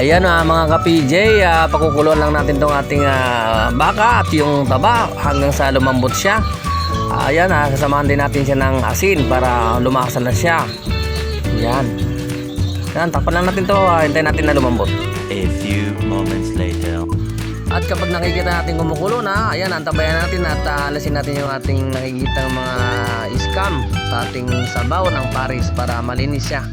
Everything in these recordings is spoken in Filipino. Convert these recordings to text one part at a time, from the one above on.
Ayan mga ka-PJ, pakukuluan lang natin tong ating baka at yung taba hanggang sa lumambot siya. Ayan, sasamahan din natin siya ng asin para lumasan na siya. Ayan. Ayan, takpan lang natin to, hintayin natin na lumambot. A few moments later. At kapag nakikita natin kumukulo na, ayan, antabayan natin at alasin natin yung ating nakikita mga scam sa ating sabaw ng paris para malinis siya.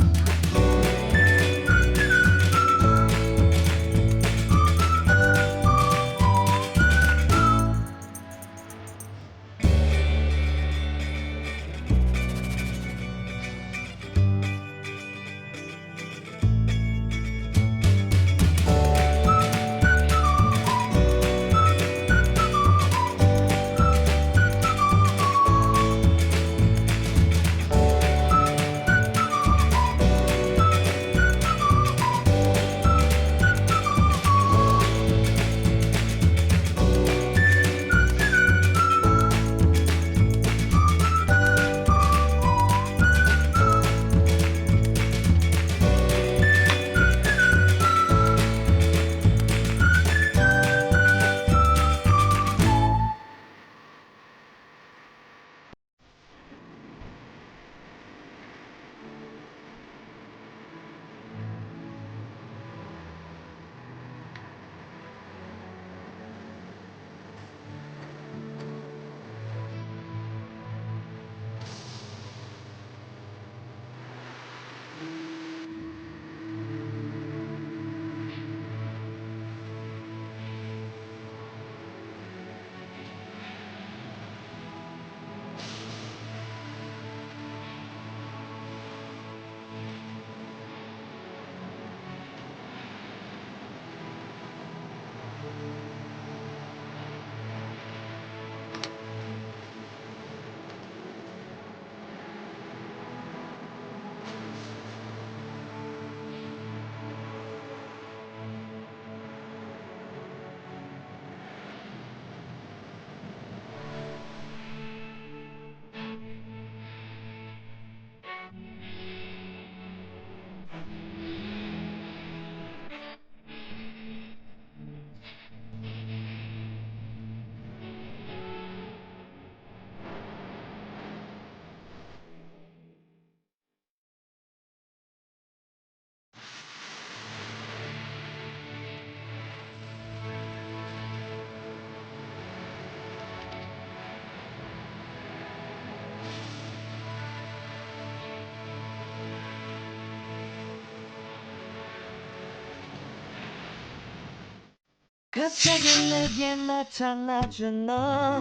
갑자기 내게 나타나준 너.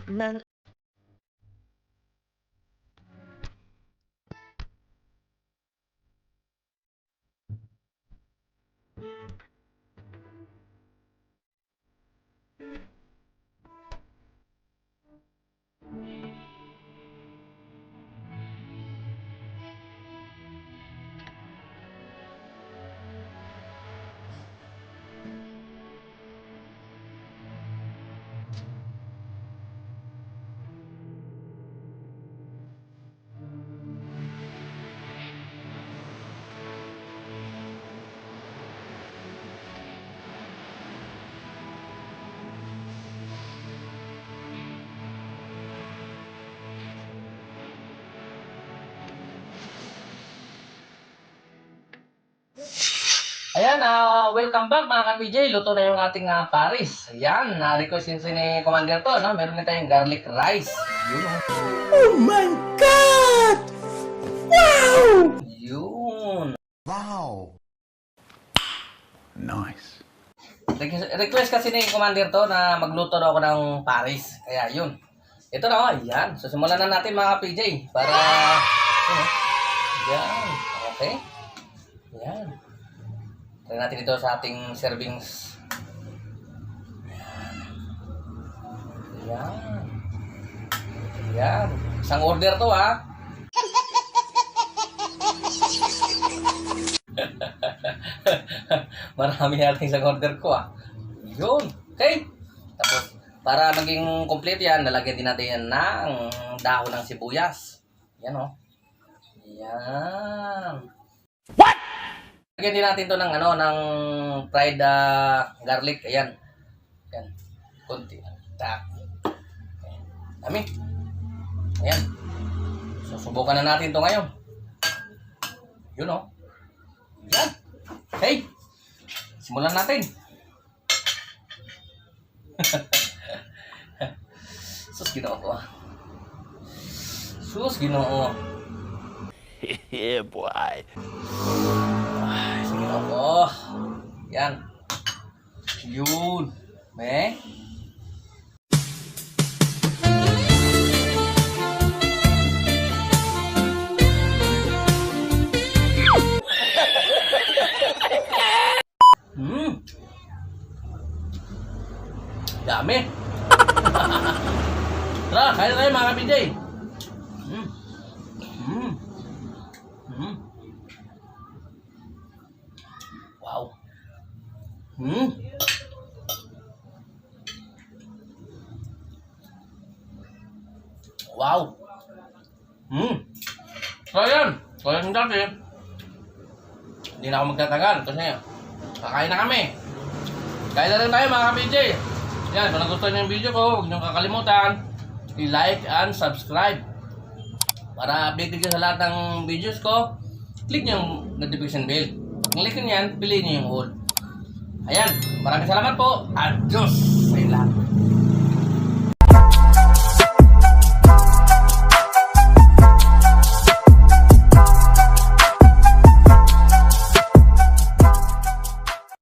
난 Ayan, welcome back mga ka-PJ. Luto na yung ating paris. Ayan, request yun ni Commander to, no? Meron na tayong garlic rice. Yun, Oh my God! Wow! yun. Wow. Nice. Request kasi ni Commander to na magluto daw ako ng paris. Kaya yun. Ito na, ayan. So, simulan na natin mga ka-PJ. Para, ayan. Okay. Ayan. Try natin ito sa ating servings. Ayan. Ayan. Isang order to Marami natin isang order ko Yun. Okay. Tapos, para maging complete yan, nalagyan din natin yan ng dahon ng sibuyas. Yan Yan. Lagyan din natin to ng ano, ng fried garlic. Ayan. Ayan. Konti. Tak. Dami. Ayan. Susubukan na natin to ngayon. Yun o. Ayan. Hey. Simulan natin. Sus, Ginoo ko. Sus, Ginoo. Yeah, boy. Ay, sige na po. Yan. Yun. Me. Dami. Tara, kaya na tayo mga ka-PJ. Wow. Wow. So yan. So yan dati. Hindi na ako magtatagal kasi kakain na kami. Kain na rin tayo mga ka-PJ. Yan, kung nagustuhan niyo yung video ko, huwag niyo kakalimutan i-like and subscribe para updated kayo sa lahat ng videos ko. Click niyo yung notification bell. Pag click niyo yan, piliin niyo yung all. Ayan, maraming salamat po. Adios sa lahat.